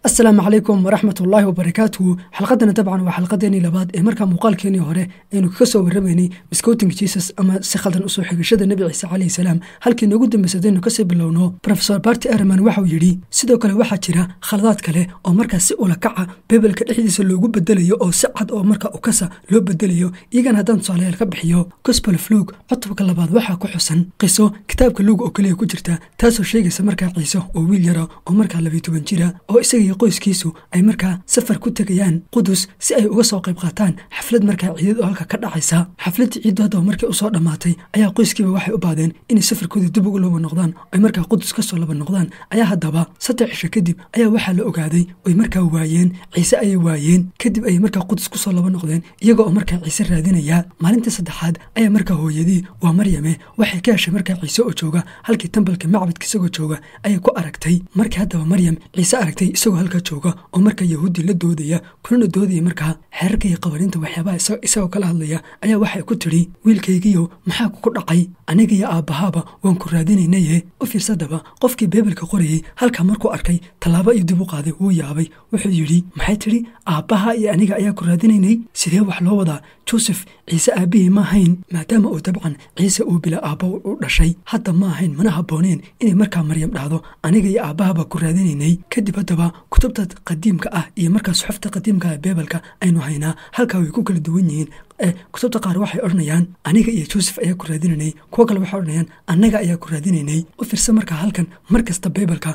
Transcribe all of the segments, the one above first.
السلام عليكم ورحمة الله وبركاته. حلقتنا طبعا وحلقتين لبعض مركا مقال كيني هوري إنه كسو برميني مسكوتنج جيسس أما سخلدن أسو حقشد النبي عيسى عليه السلام halkii noogu dambeysay inuu kasii bilowno Professor Barty Ehrman waxa uu yiri sidoo kale waxa jira khaladaad kale oo markaa si ula kaca Bible-ka dhexdiisa loogu bedelayo oo si cad oo markaa u kasa loo bedelayo iyagan hadan Soomaaliyeed ka bixiyo Gospel of Luke cutubka labaad waxa ku xusan qiso kitaabka Luke oo kaliya ku jirta taasoo sheegaysa markaa Ciise oo wiil yar oo markaa 12 jira oo isaga qoyskiisu ay markaa safar ku tagayaan Qudus si ay uga soo qayb qaataan xaflad markaa ciidad oo halka ka dhacaysa xaflad ciidada oo markii u soo dhamaatay ayaa qoyskiiba waxay u baadeen in safarkooda dib ugu loo noqdaan ay markaa Qudus ka soo laba noqdaan ayaa hadaba 3 cisho kadib ayaa waxa la ogaaday oo markaa waayeen Ciise ay waayeen kadib ay markaa Qudus ku soo laba noqdeen iyaga oo markaa Ciise raadinaya maalinta saddexaad ayaa markaa hooyadii waa Maryame waxay ka heshay markaa Ciise oo jooga halkii tembalka macbadka isagoo jooga ay ku aragtay markii hadaba Maryam Ciise aragtay isagoo halka jooga oo markaa Yahuudi la doodaya kuna doodaya markaa xeerka iyo qawaaniinta waxyaabaha isagoo kala hadlaya ayaa waxay ku tiri wiilkaygiyo maxaa ku dhacay aniga iyo aabahaba waan ku raadinaynay u fiirsadaba qofkii Bible-ka qorayay halka markuu arkay talaabo iyo dib u qaaday wuu yaabay wuxuu yiri maxay tiri aabaha iyo aniga ayaa ku raadinaynay sidee wax loo wadaa Joseph Ciise aabihi ma hayn maadaama uu dabcan Ciise uu bila aabo u dhashay hadda ma hayn mana habooneen inay markaa Maryam dhahdo aniga iyo aabahaba ku raadinaynay kadib hadaba kutubta qadiimka ah iyo markaa suxufta qadiimka ah Bible-ka aynu haynaa halka way ku kala duwan yihiin kutubta qaar waxay oranayaan aniga iyo Joseph ayaa ku raadinaynay kuwa kale waxay oranayaan anaga ayaa ku raadinaynay u fiirsan markaa halkan markasta Bible-ka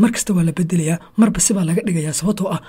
markasta waa la bedelayaa marba si baa laga dhigayaa sababtoo ah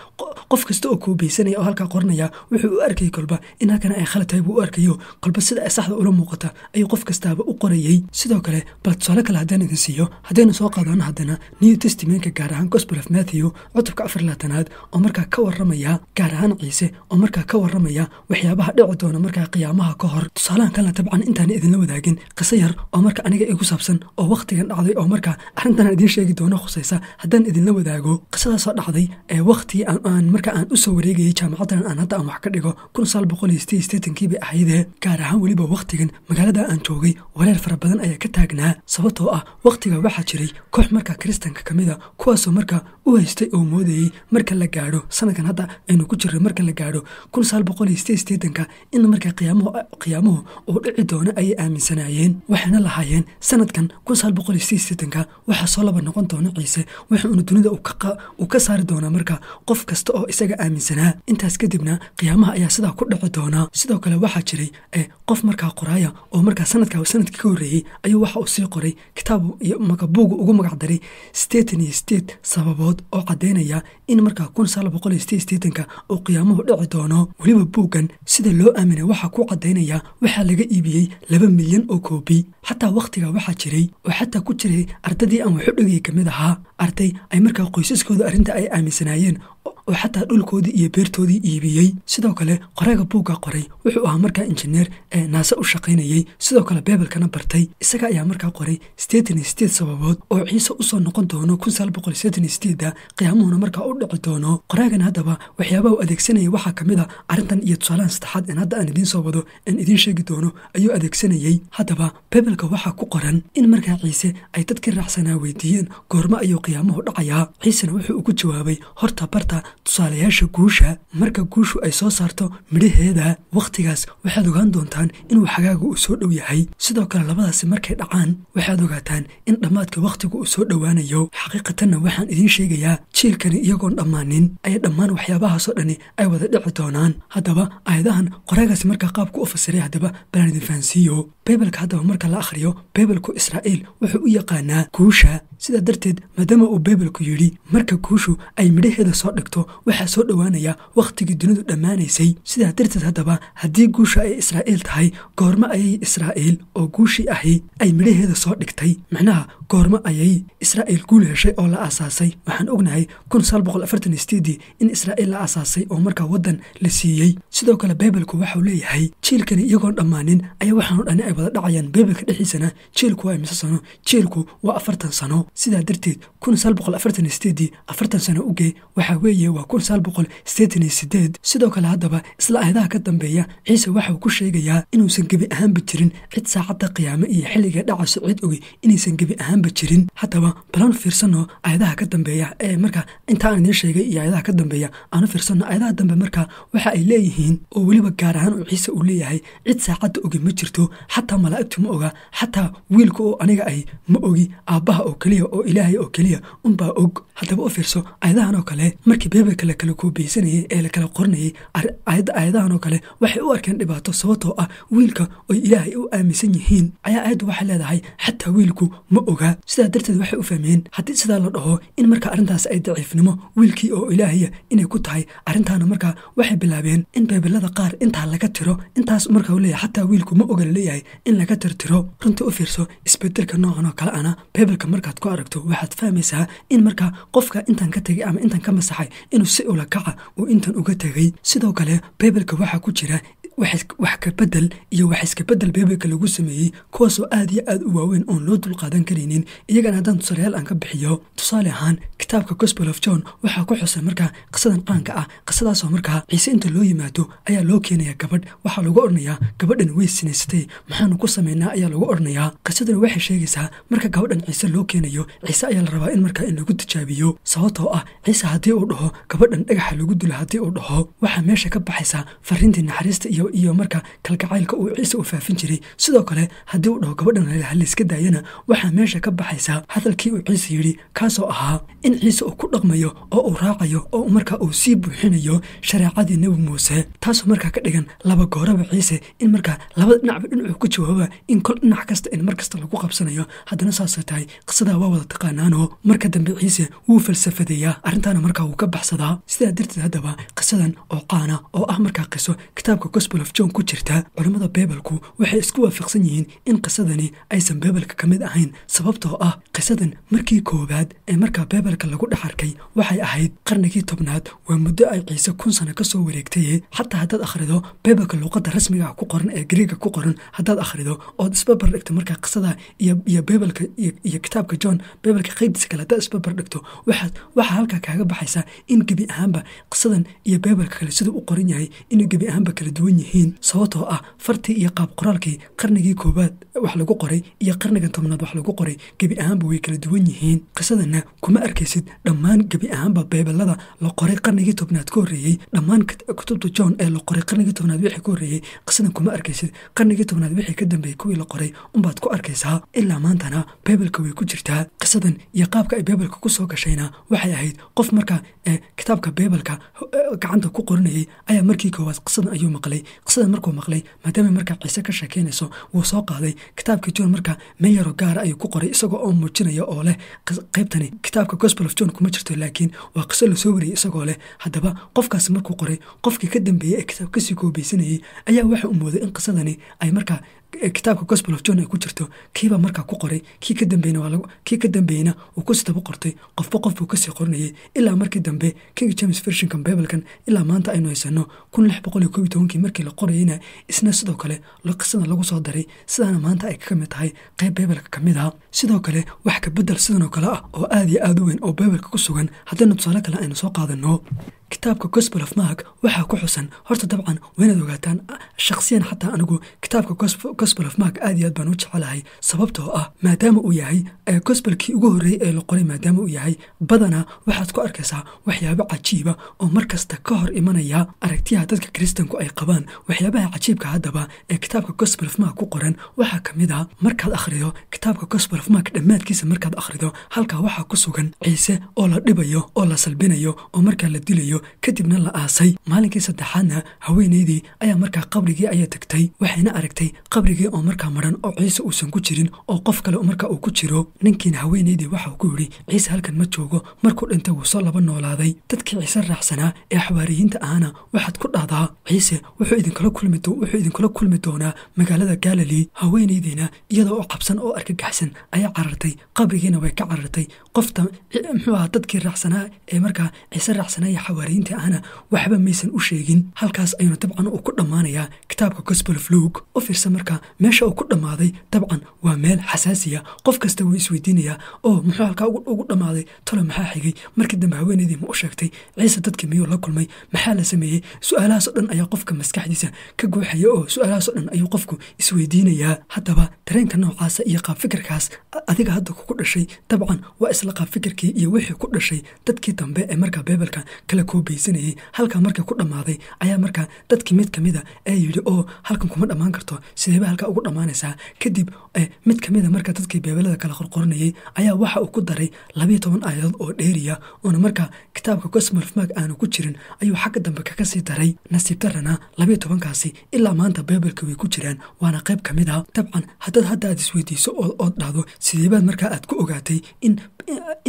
qof kasta oo kuubeysanaya oo halka qoranaya wuxuu u arkay kolba in halkan ay khalad tahay buu arkayo kolba sida ay saxda ula muuqata ay qof kastaaba u qorayay sidoo kale bal tusaale kale hadaan idin siiyo hadaynu soo qaadano hadana New Testament-ka gaar ahaan Gospel of Matthew cutubka 4 oo markaa ka waramaya gaar ahaan Ciise oo markaa ka waramaya waxyaabaha dhici markaa qiyaamaha ka hor tusaalaan kala tabcan intaan idin la wadaagin qiso yar oo markaa aniga igu saabsan oo waqtigan dhacday oo markaa arintan idin sheegi doono khusaysa hadaan idin la wadaago qisadaas oo dhacday waqti aan markaa aan u soo wareegayay jaamacadan aan hadda aan wax ka dhigo 1968 bay ahayd gaar ahaan waliba waqtigan magaalada aan joogay wareer fara badan ayaa ka taagnaa sababtoo ah waqtiga waxa jiray koox markaa kristanka kamida kuwaas oo markaa u haystay oo moodayay marka la gaaro sanadkan hadda aynu ku jirnay marka la gaaro 1968 in markaa qiyaamuhu oo dhici doona ay aaminsanayeen waxaana lahaayeen sanadkan 1968 waxa soo laba noqon doona Ciise wuxuu dunida uu ka saari doona markaa qof kasta oo isaga aaminsanaa intaas kadibna qiyaamaha ayaa sidaa ku dhici doona sidoo kale waxa jiray qof markaa qoraya oo markaa sanadkii ka horeeyay ayuu waxa uu sii qoray kitaab iyo buug ugu magac daray State sababood oo cadeynaya in markaa 1968 oo qiyaamuhu dhici doono waliba buugan sida loo aaminay waxa ku cadeynaya waxa laga iibiyay 2 milyan oo koobi xataa waqtiga waxa jiray oo xataa ku jiray ardadii aan wax u dhigay kamid ahaa arday ay markaa qoysaskooda arinta ay aaminsanayeen oo xataa dhulkoodii iyo beertoodii iibiyay sidoo kale qoraaga buugga qoray wuxuu ahaa markaa injineer NASA u shaqaynayay sidoo kale Bible-kana bartay isaga ayaa markaa qoray State sababood oo Ciise u soo noqon doono 1968 qiyaamuhuna markaa u dhici doono qoraagan hadaba waxyaabaha uu adeegsanayay waxa kamid ah arintan iyo tusaalaan saddexaad in hadda aan idin soo wado in idin sheegi doono ayuu adeegsanayay hadaba Bible-ka waxa ku qoran in markaa Ciise ay dadkii raacsanaa weydiiyeen goorma ayuu qiyaamuhu dhacayaa Ciisena wuxuu ugu jawaabay horta barta tusaalayaasha guusha marka guushu ay soo saarto midhaheeda waqtigaas waxaad ogaan doontaan inuu xagaaga uu soo dhow yahay sidoo kale labadaasi markay dhacaan waxaad ogaataan in dhammaadka waqtigu uu soo dhowaanayo xaqiiqatanna waxaan idin sheegayaa jiilkani iyagoon dhammaanin ay dhammaan waxyaabahaasoo dhani ay wada dhici doonaan haddaba aayadahan qoraagaasi markaa qaabku u fasiray haddaba balaan idin fahansiiyo Bible-ka haddaba marka la akhriyo Bible-ku Israa'iil wuxuu u yaqaanaa guusha sida darteed maadaama uu Bible-ku yiri marka guushu ay midhaheeda soo dhigto waxa soo dhowaanaya waqtigii dunidu dhamaanaysay sida darteed hadaba haddii guusha ay Israa'iil tahay goorma ayay Israa'iil oo guushii ahi ay midhaheeda soo dhigtay macnaha goorma ayay Israa'iil guul heshay oo la aasaasay waxaan ognahay 1948 in Israa'iil la aasaasay oo markaa wadan la siiyay sidoo kale Bible-ku waxa uu leeyahay jiilkani iyagoon dhammaanin ayaa waxaan dhan ay wada dhacayaan Bible-ka dhexdiisana jiilku waa imisa sano jiilku waa 40 sano sidaa darteed 1948 afartan sano u gey waxa weeye waa 1988 sidoo kale haddaba isla aayadaha ka dambeeya ciise waxa uu ku sheegayaa inuusan gebi ahaanba jirin cid saacadda qiyaame iyo xilliga dhacayso cid ogi inaysan gebi ahaanba jirin haddaba balan fiirsano aayadaha ka dambeeya ee marka inta aan idiin sheegay iyo aayadaha ka dambeeya aanu fiirsano aayadaha dambe marka waxa ay leeyihiin oo weliba gaar ahaan uu ciise uu leeyahay cid saacadda ogi ma jirto xataa malaa'igtu ma oga xataa wiilka oo aniga ay ma ogi aabbaha oo keliya oo ilaahay oo keliya unbaa og haddaba u fiirso aayadahan oo kale markii beebelka la kala koobeysanayay ee la kala qoranayay aayadahan oo kale waxay u arkeen dhibaato sababtoo ah wiilka oy ilaahay u aaminsan yihiin ayaa aayaddu waxay leedahay xataa wiilku ma oga sidaa darteed waxay u fahmeen haddii sidaa la dhaho in marka arrintaas ay daciifnimo wiilkii oo ilaahaya inay ku tahay arrintaana marka waxay bilaabeen in beebelada qaar intaa laga tiro intaas marka uu leeyahay xataa wiilku ma oga leeyahay in laga tirtiro runtii u fiirso isbedelka noocan oo kale ana beebelka markaad ku aragto waxaad fahmaysaa in marka qofka intan ka tegay ama intan ka masaxay inuu si ula kaca uu intan uga tegay sidoo kale beebelka waxaa ku jira wax ka bedel iyo wax iska bedel beebelka lagu sameeyey kuwaasoo aad iyo aad u waaweyn oon loo dulqaadan karaynin iyagana haddaan tusaalayaal aan ka bixiyo tusaale ahaan kitaabka Gospel of John waxaa ku xusan markaa qisadan qaanka ah qisadaasoo markaa ciise inta loo yimaado ayaa loo keenaya gabadh waxaa lagu oranayaa gabadhan way sinaysatay maxaanu ku samaynaa ayaa lagu oranayaa qisadana waxay sheegaysaa marka gabadhan ciise loo keenayo ciise ayaa la rabaa in markaa in lagu tijaabiyo sababtoo ah ciise haddii uu dhaho gabadhan dhagaxa lagu dilo haddii uu dhaho waxaa meesha ka baxaysaa fariintii naxariista iyo marka kalgacaylka uu ciise u faafin jiray sidoo kale haddii uu dhaho gabadhan halayska daayana waxaa meesha ka baxaysaa hadalkii uu ciise yidhi kaasoo ahaa in ciise uu ku dhaqmayo oo uu raacayo oo markaa uu sii buuxinayo shareecadii nebi muuse taasoo markaa ka dhigan laba gooraba ciise in markaa labada dhinacba dhinacuu ku jawaaba in kol dhinac kasta in mar kasta lagu qabsanayo haddana saasay tahay qisadaa waa wada taqaanaanoo marka dambe ciise wuu falsafadeeyaa arrintaana markaa wuu ka baxsadaa sidaa darteed haddaba qisadan oo qaana oo ah markaa qiso kitaabka Gospel of John ku jirta culimmada beebelku waxay isku waafaqsan yihiin in qisadani aysan beebelka ka mid ahayn sababtoo ah qisadan markii koowaad ee markaa beebelka lagu dhex arkay waxay ahayd qarnigii 10aad waa muddo ay ciise 1000 sano ka soo wareegtay xataa haddaad akhrido beebelka luqadda rasmiga ah ku qoran ee Greek ku qoran haddaad akhrido ood isbarbar dhigto markaa qisada iyo beebelka iyo kitaabka John beebelka qaybtiisa kale haddaad isbarbar dhigto waxaa halkaa kaaga baxaysa in gebi ahaanba qisadan iyo beebelka kale siduu u qoran yahay inay gebi ahaanba kala duwan yihiin sababtoo ah fartii iyo qaab qoraalkii qarnigii koowaad wax lagu qoray iyo qarnigan 10aad wax lagu qoray gebi ahaanba way kala duwan yihiin qisadana kuma arkaysid dhammaan gebi ahaanba beebelada la qoray qarnigii 10aad ka horreeyay dhammaan kutubta John ee la qoray qarnigii 10aad wixii ka horreeyay qisadan kuma arkaysid qarnigii 10aad wixii ka dambeeyay kuwii la qoray unbaad ku arkaysaa ilaa maantana beebelka way ku jirtaa qisadan iyo qaabka ay beebelka ku soo gashayna waxay ahayd qof markaa kitaabka beebelka gacanta ku qoranayay ayaa markii koowaad qisadan ayuu maqlay qisadan markuu maqlay maadaama markaa ciise ka sheekeynayso wuu soo qaaday kitaabkii John markaa meeyaro gaara ayuu ku qoray isagoo oo muujinaya oo leh qaybtani kitaabka Gospel of John kuma jirto laakiin waa qiso la soo wariyay isagoo leh haddaba qofkaas markuu qoray qofkii ka dambeeyay ee kitaabka kasii koobeysanayay ayaa waxa uu mooday in qisadani ay markaa kitaabka Gospel of John ay ku jirto kiiba markaa ku qoray kii ka dambeeyna uu ku sidaba qortay qofba qof buu kasii qoranayay ilaa markii dambe King James Version Biblekan ilaa maanta aynu haysano 1612 markii la qorayna isna sidoo kale qisada lagu soo daray sidaana maanta ay ka mid tahay qayb Bibelka ka mid ah sidoo kale wax ka bedel sidan oo kale ah oo aad iyo aad u weyn oo Bibelka ku sugan haddana tusaale kale aynu soo qaadano kitaabka Gospel of Mark waxaa ku xusan horta dabcan waynaad ogaataan shakhsiyan xataa anigu kitaabka Gospel of Mark aad iyo aad baan u jecelahay sababtoo ah maadaama uu yahay gospelkii ugu horreeyay ee la qoray maadaama uu yahay badana waxaad ku arkaysaa waxyaabo cajiiba oo markasta ka hor imanaya aragtiyaha dadka Kristanku ay qabaan waxyaabaha cajiibka haddaba ee kitaabka Gospel of Mark ku qoran waxaa ka mid ah markaad akhrido kitaabka Gospel of Mark dhammaadkiisa markaad akhrido halkaa waxaa ku sugan ciise oo la dhibayo oo la salbinayo oo markaa la dilayo kadibna la aasay maalinkii saddexaadna haweeneydii ayaa markaa qabrigii ayaa tagtay waxayna aragtay qabrigii oo markaa maran oo ciise uusan ku jirin oo qof kale markaa uu ku jiro ninkiina haweeneydii waxa uu ku yidhi ciise halkan ma joogo markuu dhintay wuu soo laba noolaaday dadkii ciise raacsanaa ee xawaariyiinta ahana waxaad ku dhahdaa ciise wuxuu idinkula kulmi doonaa magaalada Galilee haweeneydiina iyadoo oo cabsan oo argagaxsan ayaa carartay qabrigiina way ka carartay qofta muxuu ahaa dadkii raacsanaa ee markaa ciise raacsanaa xawaariyiintii ahna waxba maysan u sheegin. halkaas ayuuna dabcan uu ku dhammaanayaa kitaabka Gospel of Luke. u fiirsa marka meesha uu ku dhammaaday dabcan waa meel xasaasiya. qof kasta wuu isweydiinayaa oo muxuu halkaa ugu dhammaaday, talo maxaa xigay, markii dambe haweenaydii ma u sheegtay, ciise dadkii miyuu la kulmay, maxaa la sameeyey? su-aalahaasoo dhan ayaa qofka maskaxdiisa ka guuxaya oo su-aalahaasoo dhan ayuu qofku isweydiinayaa. haddaba dareenka noocaasa iyo qaab fikirkaas adiga hadda kugu dhashay dabcan waa isla qaab fikirkii iyo wixii ku dhashay dadkii dambe ee markaa beebelka kala koobaysanayay. halkaa markii ku dhammaaday ayaa markaa dadkii mid kamida ee yidhi oo halkan kuma dhammaan karto, sideeba halkaa ugu dhammaanaysaa? kadib mid kamida markaa dadkii beebelada kala qorqoranayay ayaa waxa uu ku daray 12 aayadood oo dheeriya oona markaa kitaabka Gospel of Mark aanu ku jirin ayuu xagga dambe kaga sii daray. nasiib darana 12kaasi ilaa maanta beebelka way ku jiraan, waana qayb kamid ah. dabcan hadda aad isweydiiso ood dhahdo sideebaad markaa aad ku ogaatay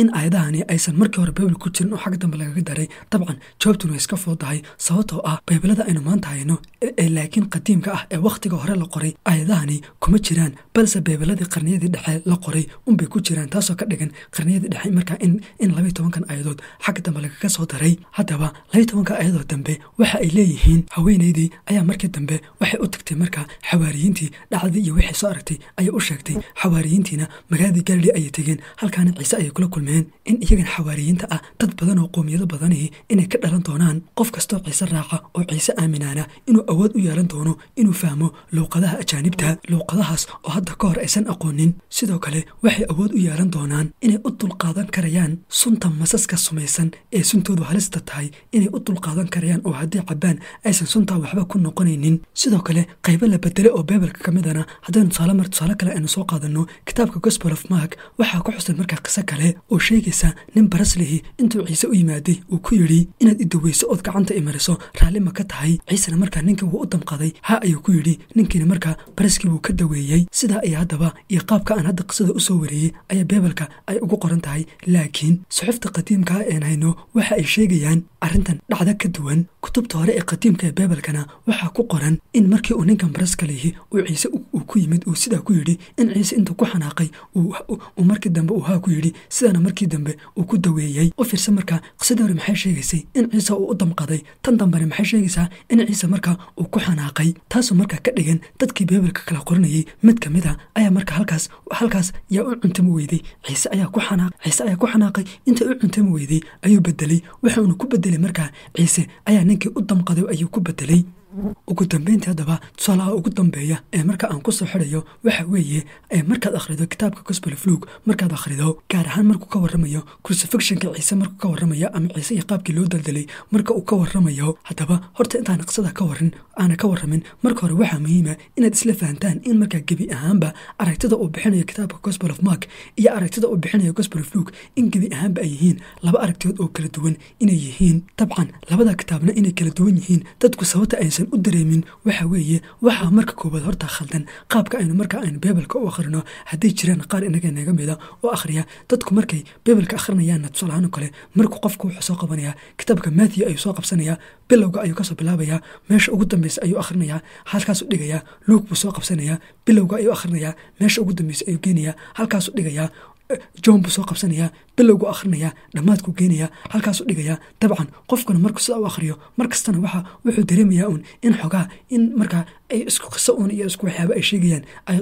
in aayadahani aysan markii hore beebel ku jirin oo xagga dambe lagaga daray, dabcan jawaabtuna iska foodahay. sababtoo ah beebelada aynu maanta hayno ee laakiin qadiimka ah ee wakhtiga hore la qoray aayadahani kuma jiraan, balse beebeladii qarniyadii dhexe la qoray unbay ku jiraan, taasoo ka dhigan qarniyadii dhexe markaa in 12kan aayadood xagga dambe lagaga soo daray. haddaba 12ka aayadood dambe waxa ay leeyihiin haweenaydii ayaa markii dambe waxay u tagtay markaa xawaariyiintii dhacdii iyo wixii soo aragtay ayay u sheegtay. xawaariyiintiina magaaladii Galilea ayay tegeen, halkaana ciise ayay kula kulmeen in iyagan xawaariyiinta ah dad badan oo qoomiyado badanihi inay ka dhalan doonaan. qof kastoo ciise raaca oo ciise aaminaana inuu awood u yeelan doono inuu fahmo luuqadaha ajaanibta, luuqadahaas oo hadda ka hor aysan aqoonin. sidoo kale waxay awood u yeelan doonaan inay u dulqaadan karayaan sunta masaska sumaysan ee suntoodu halista tahay, inay u dulqaadan karayaan oo haddii cabbaan aysan suntaa waxba ku noqonaynin. sidoo kale qaybo la bedele oo beebelka ka midana haddaynu tusaale kale aynu soo qaadanno kitaabka Gospel of Mark waxaa ku xusan markaa qiso kale oo sheegaysa nin baraslihi intuu ciise u yimaaday uu ku yidhi inaad i daweyso ood gacanta i mariso raalli ma ka tahay? ciisena markaa ninkii wuu u damqaday ha ayuu ku yidhi. ninkiina markaa baraskii wuu ka daweeyey. sidaa iyo haddaba iyo qaabka aan hadda qisada usoo wareeyey ayaa beebelka ay ugu qoran tahay, laakiin suxufta qadiimkaa een hayno waxa ay sheegayaan arrintan dhacda ka duwan. kutubta hore ee qadiimka ee beebelkana waxaa ku qoran in markii uu ninkan baraska lihi uu ciise uu ku yimid uu sidaa ku yidhi in ciise intuu ku xanaaqay uu markii dambe uu haa ku yidhi, sidaana markii dambe uu ku daweeyey. u fiirsa markaa qisadii hore maxay sheegaysay in ciise uu u damqaday, tan dambena maxay sheegaysaa in ciise markaa uu ku xanaaqay. taasoo markaa ka dhigan dadkii beebelka kala qoranayay mid kamid a ayaa markaa halkaas yaa u cuntami weyday. ciise ayaa ku xanaaqay. inta u cuntami weyday ayuu bedelay. waxauna ku bedelay markaa ciise ayaa ninkii u damqaday ayuu ku bedelay. ugu dambeyntii haddaba tusaalaha ugu dambeeya ee marka aan ku soo xidhayo waxa weeye markaad akhrido kitaabka Gospel of Luke, markaad akhrido gaar ahaan markuu ka warramayo crucifixionka ciise, markuu ka warramayo ama ciise iyo qaabkii loo daldalay marka uu ka warramayo. haddaba horta intaan qisada ka warramin marka hore waxaa muhiima inaad isla fahantaan in markaa gebi ahaanba aragtida uu bixinayo kitaabka Gospel of Mark iyo aragtida uu bixinayo Gospel of Luke in gebi ahaanba ay yihiin laba aragtiyood oo kala duwan inay yihiin. dabcan labada kitaabna inay kala duwan yihiin dadku sababta aysan u dareemin waxa weeye waxaa marka koobaad horta khaldan qaabka aynu beebelka u akhrino. haddii jiraan qaar inaga mida oo akhriya dadku markay beebelka akhrinayaan tusaalahaan kale markuu qofku wuxuu soo qabanayaa kitaabka Matthew ayuu soo qabsanayaa, bilowga ayuu kasoo bilaabayaa, meesha ugu dambeysa ayuu akhrinayaa, halkaasuu dhigayaa. Luke buu soo qabsanayaa, bilowga ayuu akhrinayaa, meesha ugu dambeysa ayuu geenayaa, halkaasuu dhigayaa. John buu soo qabsanayaa, bilowgu akhrinayaa, dhammaadku geenayaa, halkaasuu dhigayaa. dabcan qofkuna markuu sidaa u akhriyo markastana wuxuu dareemayaa in xogaa in markaa ay isku qiso iyo isku waxyaaba ay sheegayaan ay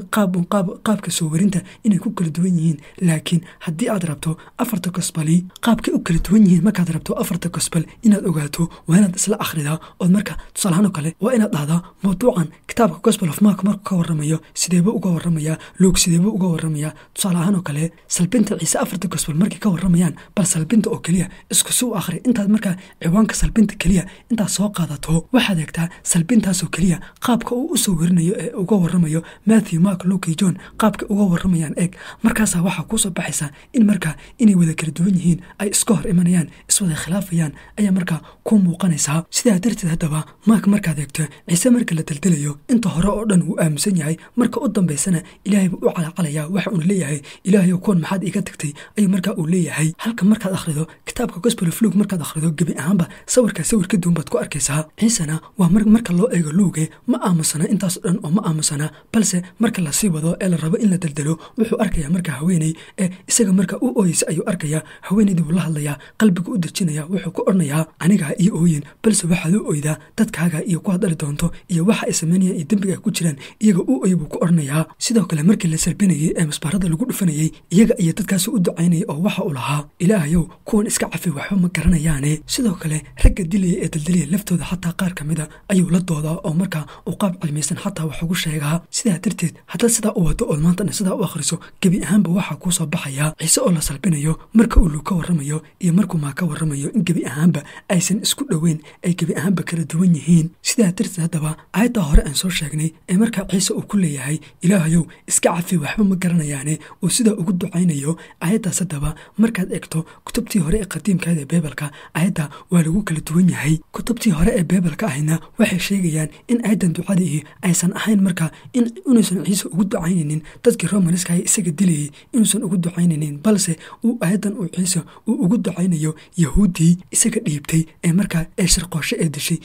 qaabka soo warinta inay ku kala duwan yihiin. laakiin haddii aad rabto afarta gospel qaabkay u kala duwan yihiin, markaad rabto afarta gospel inaad ogaato waa inaad isla akhridaa ood marka tusaalahaan kale waa inaad dhahdaa mawduucan kitaabka Gospel of Mark markuu ka warramayo sideebuu uga warramayaa, Luke sideebuu uga warramayaa. tusaalahaan kale salbinta ciise afarta gospel markay ka warramayaan bal salbinta oo keliya isku soo akhri. intaad markaa ciwaanka salbinta keliya intaad soo qaadato waxaad eegtaa salbintaasoo keliya qaabka uu usoo warinayo ee uga warramayo Matthew, Mark, Luke iyo John qaabka uga warramayaan eeg. markaasaa waxaa kusoo baxaysaa in markaa inay wada kala duwan yihiin, ay iska hor imanayaan, iswada khilaafayaan ayaa markaa ku muuqanaysaa. sidaa darteed haddaba Mark markaad eegto ciise marka la daldalayo inta hore oo dhan wuu aaminsan yahay, marka u dambeysana ilaahay buu u calacalayaa. waxa uuna leeyahay ilaahay kuwan maxaad iga tagtay ayuu markaa uu leeyahay halka markaad akhrido kitaabka Gospel of Luke markaad akhrido gabi ahaanba sawirka duwan baad ku arkaysaa ciisana waa marka loo eego Luke ma aamusana intaas dhan oo ma aamusana balse marka la sii wado ee la rabo in la daldalo wuxuu arkayaa marka haweeney ee isaga marka uu ooyis ayuu arkayaa haweeneydii uu la hadlayaa qalbiga u dejinaya wuxuu ku ornayaa aniga iyo ooyin balse waxaad u ooydaa dadkaaga iyo ku hadali doonto iyo waxa ay sameynayaan iyo dambiga ku jiraan iyaga uu ooy buu ku ornayaa sidoo kale markii la salbinayay ee masbaarada lagu dhufanayay iyaga iyo dadkaas u ducaynayay oo waxa uu lahaa ilaahayow kuwan iska cafi waxba ma garanayaane sidoo kale ragga dilaya ee daldalaya laftooda xataa qaar kamida ayuu la doodaa oo marka uu qaab cilmisan xataa wax ugu sheegaa sidaa darteed haddaad sidaa u wado oo maantana sidaa u akhriso gebi ahaanba waxaa kuu soo baxaya ciise oo la salbinayo marka uu Luuk ka warramayo iyo markuu Maak ka warramayo in gebi ahaanba aysan isku dhoweyn ay gebi ahaanba kala duwan yihiin sidaa darteed haddaba aayadda hore aan soo sheegnay ee markaa ciise uu ku leeyahay ilaahayow iska cafi waxba ma garanayaane uu sidaa ugu ducaynayo aayaddaas haddaba markaad eegto kutubtii hore ee qadiimkaada ee Bibalka aayadda waa lagu kala duwan yahay kutubtii hore ee Bibalka ahina waxay sheegayaan in aayaddan ducadii aysan ahayn marka inuusan ciise ugu ducaynaynin dadkii Romanska ay isaga dilayay inuusan ugu ducaynaynin balse uu aayaddan uu ciise uu ugu ducaynayo yahuudii isaga dhiibtay ee marka ee shirqoosho ee dishay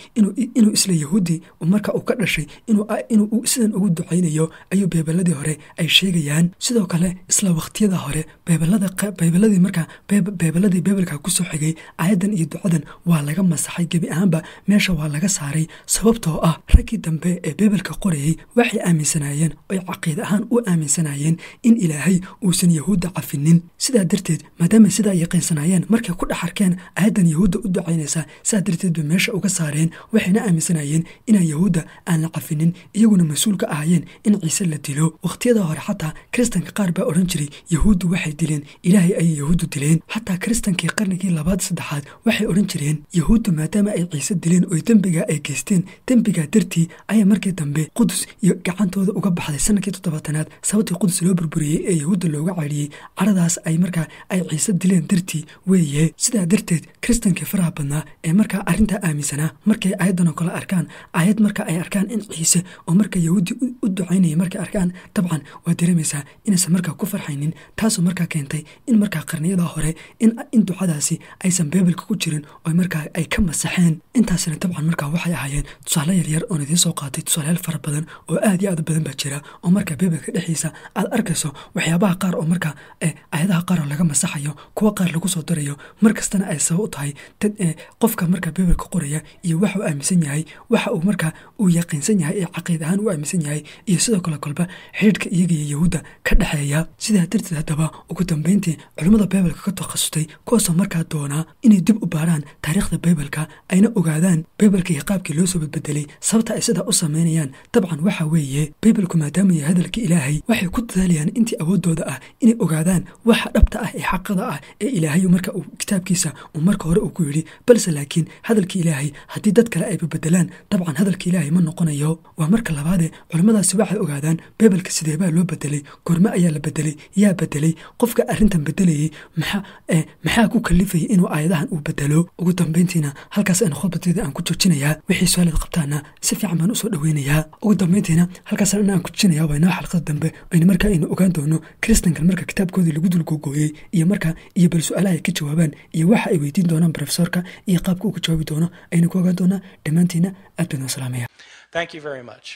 inuu isla yahuudii marka uu ka dhashay inuu sidan ugu ducaynayo ayuu Bibaladii hore ay sheegayaan sidoo kale isla waqtiyada hore Bibaladii marka Bibaladii Bibalka ku soo xigay aayaddan iyo ducadan waa laga masaxay gebi ahaanba meesha waa laga saaray sababtoo ah raggii dambe ee Bibalka qorayay waxay aaminsanaayeen oo caqiid ahaan u aaminsanaayeen in ilaahay uusan yahuudda cafinin sidaa darteed maadaama sidaa yaqiinsanayeen markay ku dhaxarkeen aayaddan yahuudda u ducaynaysa sidaa darteed bay meesha uga saareen waxayna aaminsanaayeen inaan yahuudda aan la cafinin iyaguna mas-uul ka ahaayeen in ciise la dilo waqtiyada hore xataa kiristanka qaar baa odhan jiray yahuuddu waxay dileen ilaahay ayay yahuuddu dileen xataa kiristankii qarnigii labaad saddexaad waxay odhan jireen yahuuddu maadaama ay ciise dileen oo dembiga ay geysteen dembiga dartii ayaa markii dambe qudus iyo gacantooda uga baxday sanadkii 7aad sababtii qudus loo burburiyey ee yahuudda looga caydhiyey caradaas ay markaa ay ciise dileen dartii weeye sidaa darteed kiristankii faraha badnaa ee markaa arrintaa aaminsanaa markay aayaddan oo kale arkaan aayad marka ay arkaan in ciise oo marka yahuudi u ducaynayay markay arkaan dabcan waa dareemaysaa inaysan markaa ku farxaynin taasoo markaa keentay in markaa qarniyada hore in ducadaasi aysan Bibalka ku jirin oo markaa ay ka masaxeen intaasina dabcan markaa waxay ahaayeen tusaale yaryar oo idiin soo qaatay tusaalayaal fara badan oo aad iyo aad badan baa jira oo markaa Bibalka dhexdiisa aad arkayso waxyaabaha qaar oo markaa aayadaha qaar oo laga masaxayo kuwa qaar lagu soo darayo markastana ay sabab u tahay qofka markaa Bibalka qoraya iyo waxa uu aaminsan yahay waxa uu markaa uu yaqiinsan yahay ee caqiid ahaan uu aaminsan yahay iyo sidoo kale kolba xiriirka iyaga iyo yahuudda ka dhexeeya sidaa darteed haddaba ugu dambeyntii culimmada Bibalka ka takhasustay kuwaasoo markaa doonaa inay dib u baaraan taariikhda Bibalka ayna ogaadaan Bibalka iyo qaabkii loo soo badbedelay sababta ay sidaa u sameynayaan dabcan waxa weeye Bibalku maadaama yahay hadalka ilaahay waxay ku dadaalayaan intii awoodooda ah inay ogaadaan waxa dhabta ah ee xaqada ah ee ilaahay marka uu kitaabkiisa uu marka hore uu ku yiri balse laakiin hadalka ilaahay haddii dad kale ay bedelaan dabcan hadalka ilaahay ma noqonayo waa marka labaad culimadaasi waxay ogaadaan Bibalka sidee baa loo bedelay gorma ayaa la bedelay yaa bedelay qofka arrintan bedelayay maxaa ku kalifay inuu aayadahan uu bedelo ugu dambeyntiina halkaas aan khudbadeeda aan ku joojinayaa wixii su'aalaad qabtaana si fiican baan u soo dhaweynayaa ugu dambeyntiina halkaas aan ku joojinayaa waa inoo xalqada dambe ayna markaa aynu ogaan doono kiristankan marka kitaabkoodii lagu dulgooyay iyo marka iyo bal su'aalaha ay ka jawaabaan iyo waxa ay weydiin doonaan professorka iyo qaabka uu ka jawaabi doono aynu ku ogaan doonaa dhammaantiina aad baan u salaamayaa. Thank you very much.